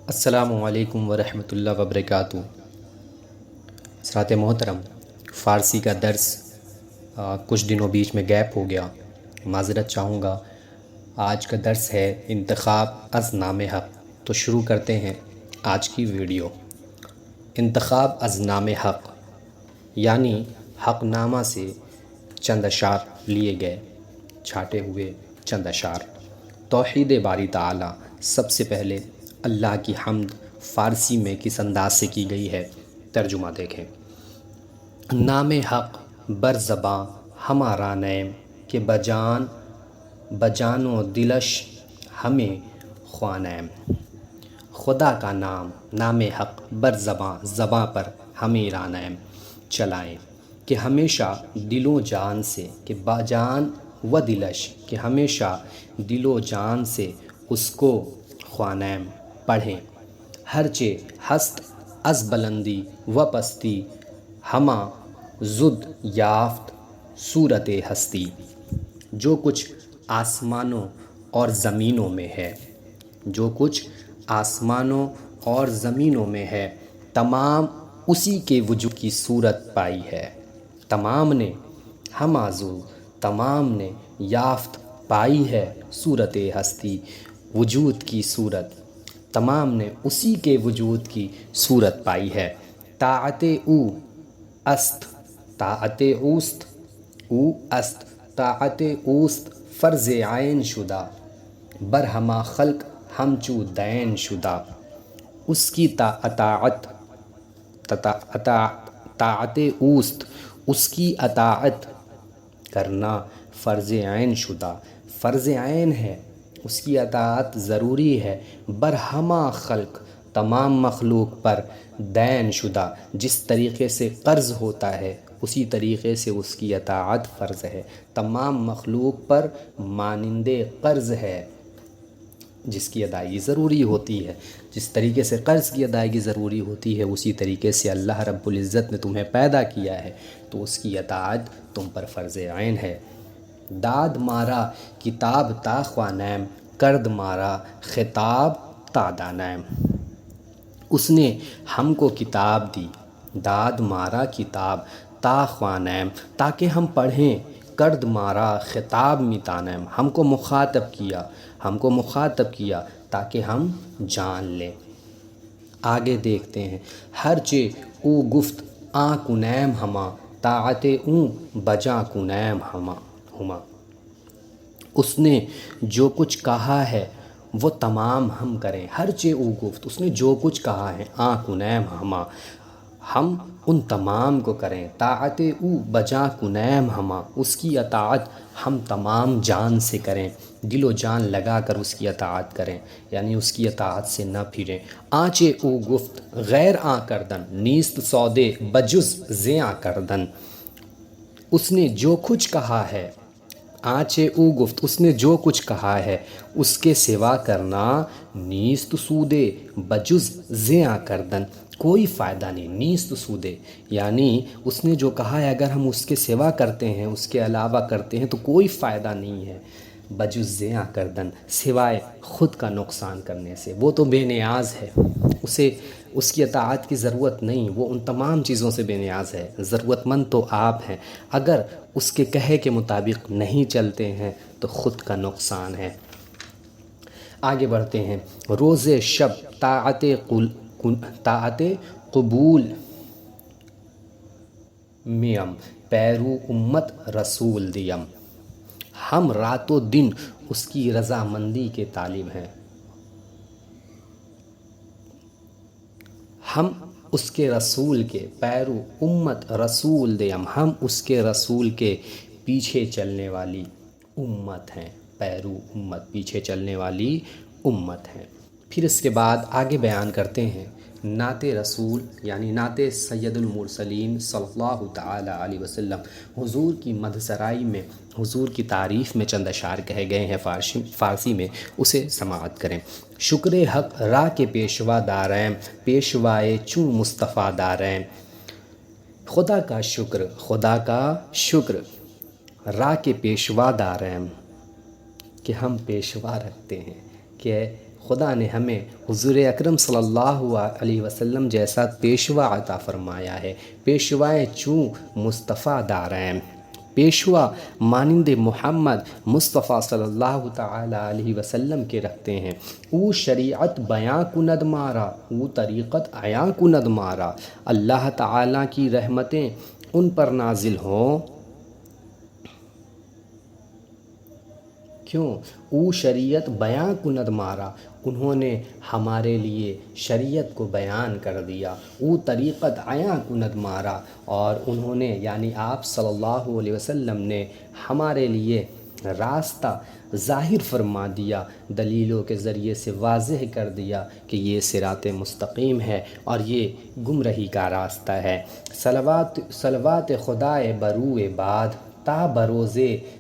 السلام علیکم ورحمۃ اللہ وبرکاتہ۔ حضرات محترم، فارسی کا درس کچھ دنوں بیچ میں گیپ ہو گیا، معذرت چاہوں گا۔ آج کا درس ہے انتخاب از نام حق۔ تو شروع کرتے ہیں آج کی ویڈیو۔ انتخاب از نام حق یعنی حق نامہ سے چند اشعار لیے گئے، چھانٹے ہوئے چند اشعار۔ توحید باری تعالی، سب سے پہلے اللہ کی حمد فارسی میں کس انداز سے کی گئی ہے، ترجمہ دیکھیں۔ نام حق بر زباں ہمارا نیم کہ بجان و دلش ہمیں خوانیم۔ خدا کا نام حق بر زباں پر ہمیں رانیم چلائیں کہ ہمیشہ دل و جان سے، کہ بجان و دلش کہ ہمیشہ دل و جان سے اس کو خوانیم پڑھیں۔ ہرچہ ہست از بلندی و پستی ہمہ زد یافت صورت ہستی۔ جو کچھ آسمانوں اور زمینوں میں ہے، جو کچھ آسمانوں اور زمینوں میں ہے، تمام اسی کے وجود کی صورت پائی ہے۔ تمام نے تمام نے یافت پائی ہے صورت ہستی، وجود کی صورت۔ تمام نے اسی کے وجود کی صورت پائی ہے۔ طاعت او است طاعت اوست فرض عین شدہ، بر ہمہ خلق ہمچو دین شدہ۔ اس کی طاعت اوست، اس کی اطاعت کرنا فرض عین شدہ، فرض عین ہے، اس کی اطاعت ضروری ہے۔ بر ہمہ خلق، تمام مخلوق پر، دین شدہ، جس طریقے سے قرض ہوتا ہے اسی طریقے سے اس کی اطاعت فرض ہے۔ تمام مخلوق پر مانند قرض ہے جس کی ادائیگی ضروری ہوتی ہے۔ جس طریقے سے قرض کی ادائیگی ضروری ہوتی ہے اسی طریقے سے اللہ رب العزت نے تمہیں پیدا کیا ہے تو اس کی اطاعت تم پر فرض عین ہے۔ داد مارا کتاب تا خوانیم، کرد مارا خطاب تا دانیم۔ اس نے ہم کو کتاب دی، داد مارا کتاب تا خوانیم، تاکہ ہم پڑھیں، کرد مارا خطاب می دانیم، ہم کو مخاطب کیا تاکہ ہم جان لیں۔ آگے دیکھتے ہیں۔ ہرچہ او گفت آں کنیم ہما، طاعت اوں بجا کنیم ہما۔ اس نے جو کچھ کہا ہے وہ تمام ہم کریں۔ ہرچہ او گفت، اس نے جو کچھ کہا ہے، آں کنیم ہما، ہم ان تمام کو کریں۔ طاعت او بجا کنیم ہما، اس کی اطاعت ہم تمام جان سے کریں، دل و جان لگا کر اس کی اطاعت کریں، یعنی اس کی اطاعت سے نہ پھریں۔ آنچے او گفت غیر آں کردن، نیست سودے بجز زیاں کردن۔ اس نے جو کچھ کہا ہے، آنچے او گفت، اس نے جو کچھ کہا ہے اس کے سوا کرنا، نیست سودے بجز زیاں کردن، کوئی فائدہ نہیں۔ نیست سودے یعنی اس نے جو کہا ہے اگر ہم اس کے سوا کرتے ہیں، اس کے علاوہ کرتے ہیں تو کوئی فائدہ نہیں ہے۔ بجز زیاں کردن، سوائے خود کا نقصان کرنے سے۔ وہ تو بے نیاز ہے، اسے اس کی اطاعت کی ضرورت نہیں، وہ ان تمام چیزوں سے بے نیاز ہے۔ ضرورت مند تو آپ ہیں، اگر اس کے کہے کے مطابق نہیں چلتے ہیں تو خود کا نقصان ہے۔ آگے بڑھتے ہیں۔ روز شب طاعت قبول میم، پیرو امت رسول دیم۔ ہم رات و دن اس کی رضامندی کے طالب ہیں۔ ہم اس کے رسول کے، پیرو امت رسول دیم، ہم اس کے رسول کے پیچھے چلنے والی امت ہیں۔ پیرو امت، پیچھے چلنے والی امت ہیں۔ پھر اس کے بعد آگے بیان کرتے ہیں نعت رسول یعنی نعت سید المرسلین صلی اللہ تعالی علیہ وسلم۔ حضور کی مدح سرائی میں، حضور کی تعریف میں چند اشعار کہے گئے ہیں فارسی میں، اسے سماعت کریں۔ شکر حق راہ کے پیشوا داریں، پیشوائے چوں مصطفیٰ داریں۔ خدا کا شکر راہ کے پیشوا داریں، کہ ہم پیشوا رکھتے ہیں، کہ خدا نے ہمیں حضور اکرم صلی اللہ علیہ وسلم جیسا پیشوا عطا فرمایا ہے۔ پیشوائے چوں مصطفیٰ دارین، پیشوا مانند محمد مصطفیٰ صلی اللہ تعالی علیہ وسلم کے رکھتے ہیں۔ او شریعت بیاں کند مارا، او طریقت عیاں کند مارا۔ اللہ تعالیٰ کی رحمتیں ان پر نازل ہوں، کیوں؟ او شریعت بیاں کند مارا، انہوں نے ہمارے لیے شریعت کو بیان کر دیا۔ او طریقت عیاں کند مارا، اور انہوں نے یعنی آپ صلی اللہ علیہ وسلم نے ہمارے لیے راستہ ظاہر فرما دیا، دلیلوں کے ذریعے سے واضح کر دیا کہ یہ صراط مستقیم ہے اور یہ گمراہی کا راستہ ہے۔ صلوات خدائے بروئے بعد، تا بروز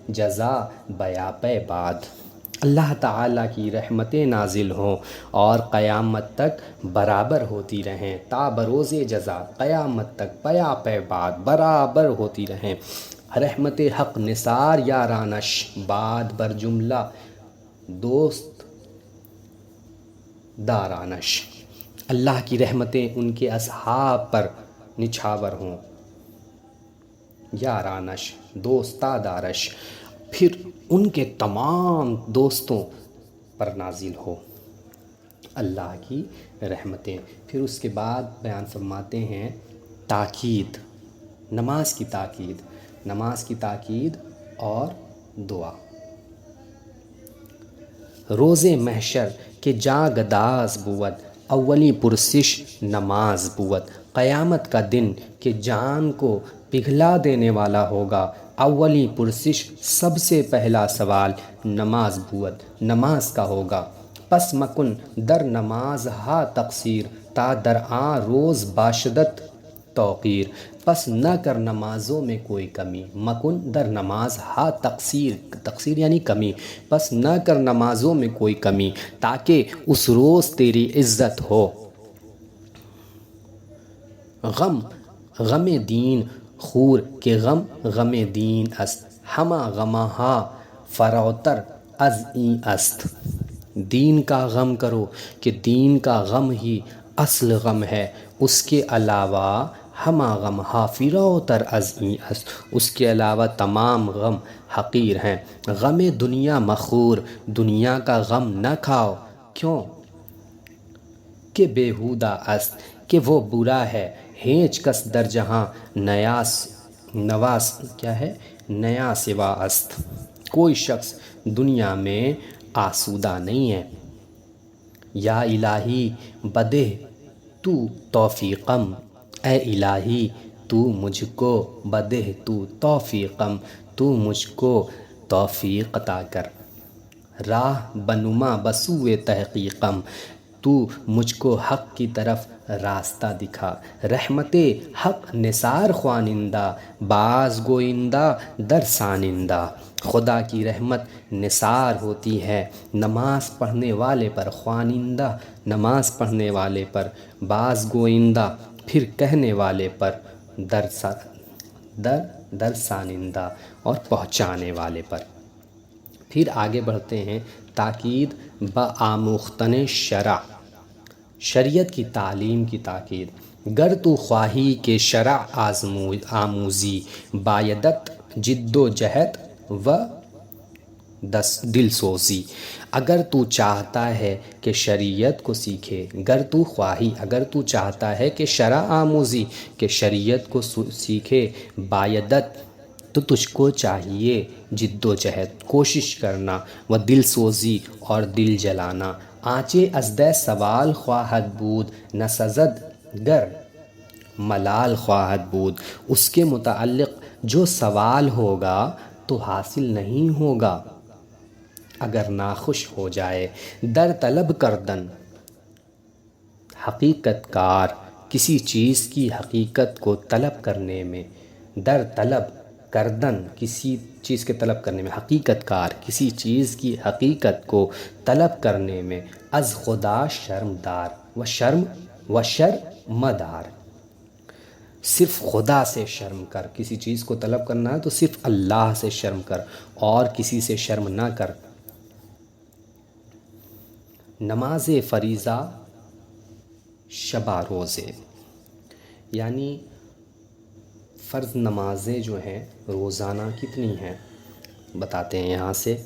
جزا بیاپِ بعد۔ اللہ تعالیٰ کی رحمتیں نازل ہوں اور قیامت تک برابر ہوتی رہیں، تا بروز جزا، قیامت تک بیاپِ بعد برابر ہوتی رہیں۔ رحمت حق نثار یارانش، بعد بر جملہ دوست دارانش۔ اللہ کی رحمتیں ان کے اصحاب پر نچھاور ہوں، یارانش دوستہ دارش، پھر ان کے تمام دوستوں پر نازل ہو اللہ کی رحمتیں۔ پھر اس کے بعد بیان فرماتے ہیں تاکید، نماز کی تاکید، نماز کی تاکید اور دعا۔ روز محشر کے جاگ داز بود، اولی پرسش نماز بود۔ قیامت کا دن کہ جان کو پگھلا دینے والا ہوگا، اولی پرسش سب سے پہلا سوال نماز بود، نماز کا ہوگا۔ پس مکن در نماز ہا تقصیر، تا در آن روز باشدت توقیر۔ پس نہ کر نمازوں میں کوئی کمی، مکن در نماز ہا تقصیر، تقصیر یعنی کمی، پس نہ کر نمازوں میں کوئی کمی، تاکہ اس روز تیری عزت ہو۔ غم غم دین خور کہ غم غم دین است، ہما غمہا فروتر از این است۔ دین کا غم کرو کہ دین کا غم ہی اصل غم ہے، اس کے علاوہ ہما غم فروتر از این است، اس کے علاوہ تمام غم حقیر ہیں۔ غم دنیا مخور، دنیا کا غم نہ کھاؤ، کیوں کہ بیہودہ است، کہ وہ برا ہے۔ ہیچ کس در جہاں نواس کیا ہے، نیا سوا است، کوئی شخص دنیا میں آسودہ نہیں ہے۔ یا الہی بدہ تو توفیقم، اے الہی تو مجھ کو بدہ تو توفیقم، تو مجھ کو توفیق عطا کر۔ راہ بنما بسوئے تحقیقم، تو مجھ کو حق کی طرف راستہ دکھا۔ رحمت حق نثار خوانندہ، باز گوئندہ در سانندہ۔ خدا کی رحمت نثار ہوتی ہے نماز پڑھنے والے پر، خوانندہ نماز پڑھنے والے پر، باز گوئندہ پھر کہنے والے پر، در سانندہ اور پہنچانے والے پر۔ پھر آگے بڑھتے ہیں تاکید بآموختن شرع، شریعت کی تعلیم کی تاکید۔ گر تو خواہی کہ شرع آموزی، بایدت جد و جہد و دل سوزی۔ اگر تو چاہتا ہے کہ شریعت کو سیکھے، گر تو خواہی اگر تو چاہتا ہے کہ شرع آموزی، کہ شریعت کو سیکھے، بایدت تو تجھ کو چاہیے جد و جہد کوشش کرنا، و دل سوزی اور دل جلانا۔ آنچے ازدہ سوال خواہد بود، نسزد گر ملال خواہد بود۔ اس کے متعلق جو سوال ہوگا تو حاصل نہیں ہوگا اگر ناخوش ہو جائے۔ در طلب کردن، حقیقت کار کسی چیز کی حقیقت کو طلب کرنے میں، در طلب کردن کسی چیز کے طلب کرنے میں، حقیقت کار کسی چیز کی حقیقت کو طلب کرنے میں، از خدا شرمدار و شرمدار، صرف خدا سے شرم کر۔ کسی چیز کو طلب کرنا ہے تو صرف اللہ سے شرم کر اور کسی سے شرم نہ کر۔ نماز فریضہ شبہ روزے، یعنی فرض نمازیں جو ہیں روزانہ کتنی ہیں بتاتے ہیں یہاں سے۔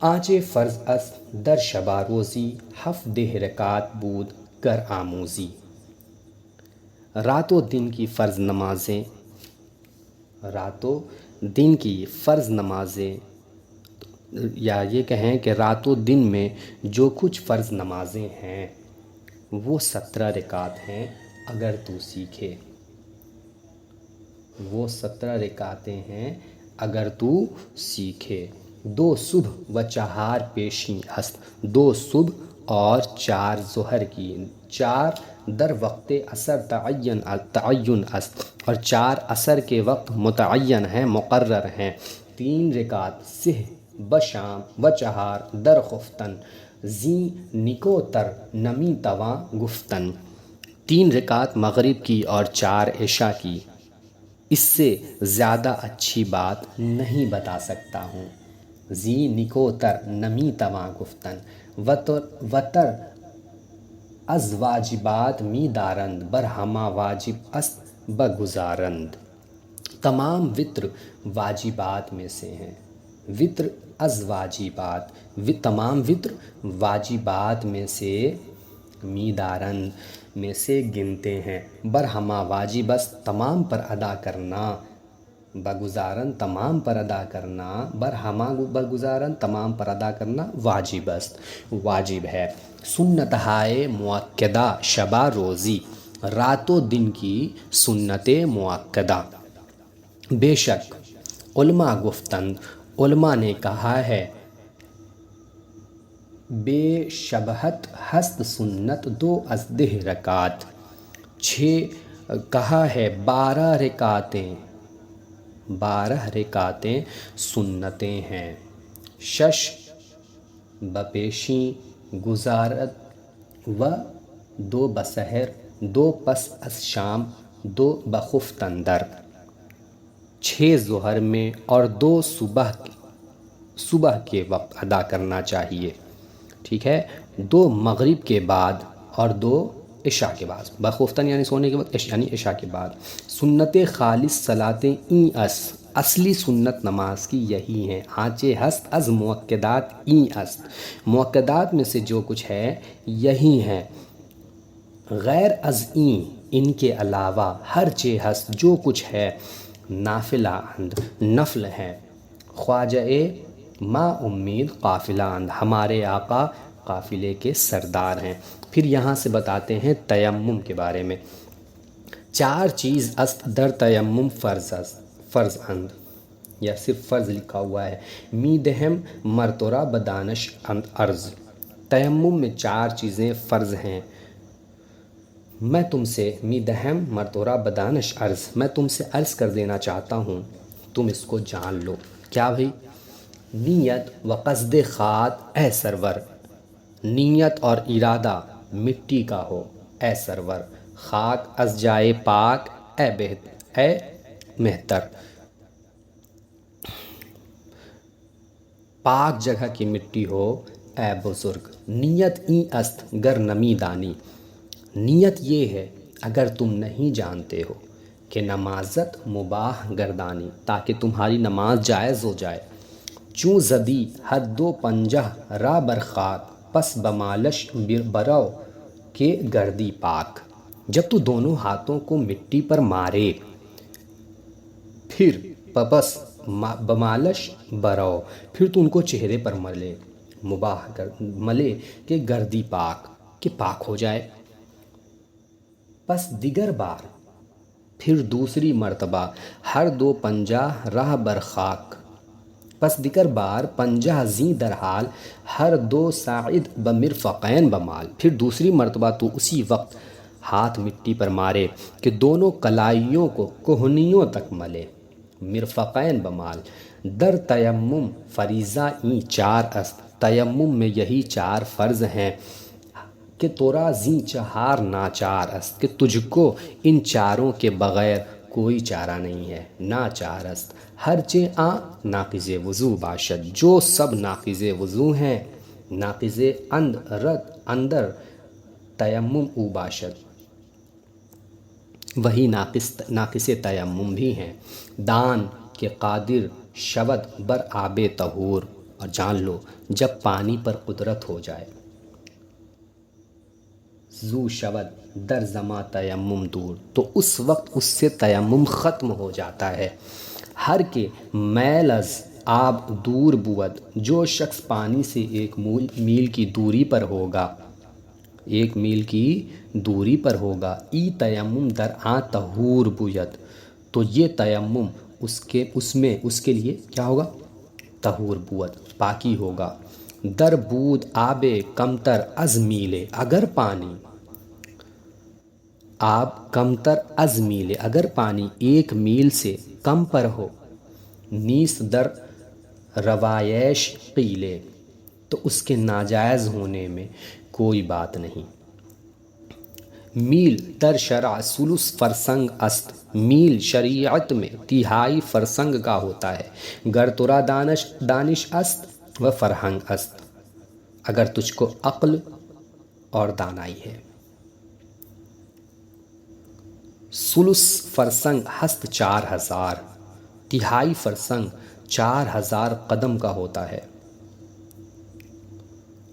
آنچ فرض است در شبہ روزی، ہفدہ رکعت بود گر آموزی۔ رات و دن کی فرض نمازیں، رات و دن کی فرض نمازیں، یا یہ کہیں کہ رات و دن میں جو کچھ فرض نمازیں ہیں وہ 17 رکعت ہیں اگر تو سیکھے، وہ 17 رکعتیں ہیں اگر تو سیکھے۔ دو صبح و چہار پیشی است، دو صبح اور 4 ظہر کی، 4 در وقت عصر تعین است، اور 4 عصر کے وقت متعین ہیں، مقرر ہیں۔ 3 رکعت سہ بشام و چہار در خفتن، زی نکو تر نمی تواں گفتن۔ 3 رکعت مغرب کی اور 4 عشاء کی، اس سے زیادہ اچھی بات نہیں بتا سکتا ہوں۔ زی نکو تر نمی تواں گفتن، وتر از واجبات می دارند، بر ہما واجب است بگزارند۔ تمام وتر واجبات میں سے ہیں، وتر از واجبات، تمام وتر واجبات میں سے، می دارند میں سے گنتے ہیں، بر ہما واجب است تمام پر ادا کرنا، بگزارن تمام پر ادا کرنا، بر ہما برگزارن تمام پر ادا کرنا واجب است، واجب ہے۔ سنت ہائے مؤکدہ شبہ روزی، رات و دن کی سنت مؤکدہ۔ بے شک علماء گفتند، علماء نے کہا ہے، بے شبہت ہست سنت دو از 10 رکعت، 6 کہا ہے 12 رکعتیں، 12 رکعتیں سنتیں ہیں۔ 6 بپیشی گزارت و 2 بسحر، 2 پس از شام، 2 بخفتن در۔ 6 ظہر میں اور 2 صبح کے وقت ادا کرنا چاہیے، ٹھیک ہے، 2 مغرب کے بعد اور 2 عشاء کے بعد، بخفتن یعنی سونے کے وقت، یعنی عشاء کے بعد۔ سنت خالص صلاتیں این اس، اصلی سنت نماز کی یہی ہیں۔ آنچے ہست از مؤکدات این است، مؤکدات میں سے جو کچھ ہے یہی ہیں۔ غیر از این، ان کے علاوہ، ہر چے ہست جو کچھ ہے، نافلہ اند، نفل ہیں۔ خواجہ ما امید قافلہ اند، ہمارے آقا قافلے کے سردار ہیں۔ پھر یہاں سے بتاتے ہیں تیمم کے بارے میں۔ 4 چیز است در تیمم فرض اند، یا صرف فرض لکھا ہوا ہے۔ می دہم مرتورہ بدانش اند عرض، تیمم میں 4 چیزیں فرض ہیں۔ میں تم سے می دہم مرتورہ بدانش عرض، میں تم سے عرض کر دینا چاہتا ہوں، تم اس کو جان لو۔ کیا بھئی؟ نیت و قصد خات اے سرور، نیت اور ارادہ مٹی کا ہو اے سرور، خاک از جائے پاک اے مہتر، پاک جگہ کی مٹی ہو اے بزرگ۔ نیت این است گر نمی دانی، نیت یہ ہے اگر تم نہیں جانتے ہو کہ نمازت مباح گردانی، تاکہ تمہاری نماز جائز ہو جائے۔ چوں زدی حد و پنجہ را برخاک، پس بمالش برو کے گردی پاک۔ جب تو دونوں ہاتھوں کو مٹی پر مارے، پھر پس بمالش برو، پھر تو ان کو چہرے پر ملے، ملے کہ گردی پاک، کہ پاک ہو جائے۔ پس دیگر بار، پھر دوسری مرتبہ، ہر 2 پنجہ راہ برخاک، پس دیگر بار 50 زیں در حال، ہر 2 ساعد بمرفقین بمال، پھر دوسری مرتبہ تو اسی وقت ہاتھ مٹی پر مارے کہ دونوں کلائیوں کو کوہنیوں تک ملے، مرفقین بمال۔ در تیمم فریضہ این 4 است، تیمم میں یہی 4 فرض ہیں، کہ تورا زیں 4 ناچار است، کہ تجھ کو ان 4 کے بغیر کوئی چارہ نہیں ہے، ناچار است۔ ہر چے آ ناقض وضو باشد، جو سب ناقض وضو ہیں ناقض اندر تیمم او باشد، وہی ناقص تیمم بھی ہیں۔ دان کے قادر شود بر آب طہور، اور جان لو جب پانی پر قدرت ہو جائے، زو شود در زما تیمم دور، تو اس وقت اس سے تیمم ختم ہو جاتا ہے۔ ہر کے میل از آب دور بود، جو شخص پانی سے 1 میل کی دوری پر ہوگا، 1 میل کی دوری پر ہوگا، ای تیمم در آ طہور بود، تو یہ تیمم اس کے لیے کیا ہوگا؟ طہور بود، پاکی ہوگا۔ در بود آب کمتر از میلے، اگر پانی آب کمتر از میلے، اگر پانی 1 میل سے کم پر ہو، نیس در روایش قیلے، تو اس کے ناجائز ہونے میں کوئی بات نہیں۔ میل در شرع ثلث فرسنگ است، میل شریعت میں 1/3 فرسنگ کا ہوتا ہے۔ گر ترا دانش است و فرہنگ است، اگر تجھ کو عقل اور دانائی ہے۔ ثلث فرسنگ ہست 4000، 1/3 فرسنگ 4000 قدم کا ہوتا ہے۔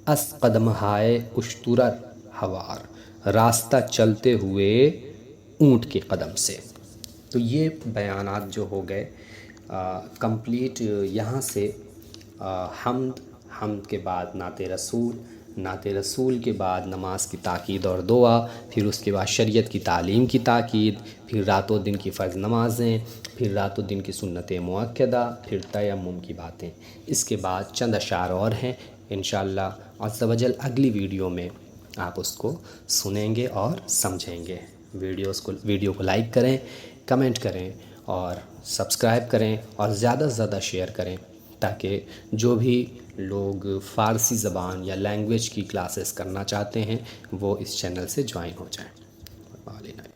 اس قدمہائے اشترر ہوار، راستہ چلتے ہوئے اونٹ کے قدم سے۔ تو یہ بیانات جو ہو گئے کمپلیٹ۔ یہاں سے حمد کے بعد نعت رسول کے بعد نماز کی تاکید اور دعا، پھر اس کے بعد شریعت کی تعلیم کی تاکید، پھر رات و دن کی فرض نمازیں، پھر رات و دن کی سنت مؤکدہ، پھر تیمم کی باتیں۔ اس کے بعد چند اشعار اور ہیں، انشاءاللہ عز و جل اگلی ویڈیو میں آپ اس کو سنیں گے اور سمجھیں گے۔ ویڈیو کو لائک کریں، کمنٹ کریں اور سبسکرائب کریں اور زیادہ سے زیادہ شیئر کریں، تاکہ جو بھی لوگ فارسی زبان یا لینگویج کی کلاسز کرنا چاہتے ہیں وہ اس چینل سے جوائن ہو جائیں۔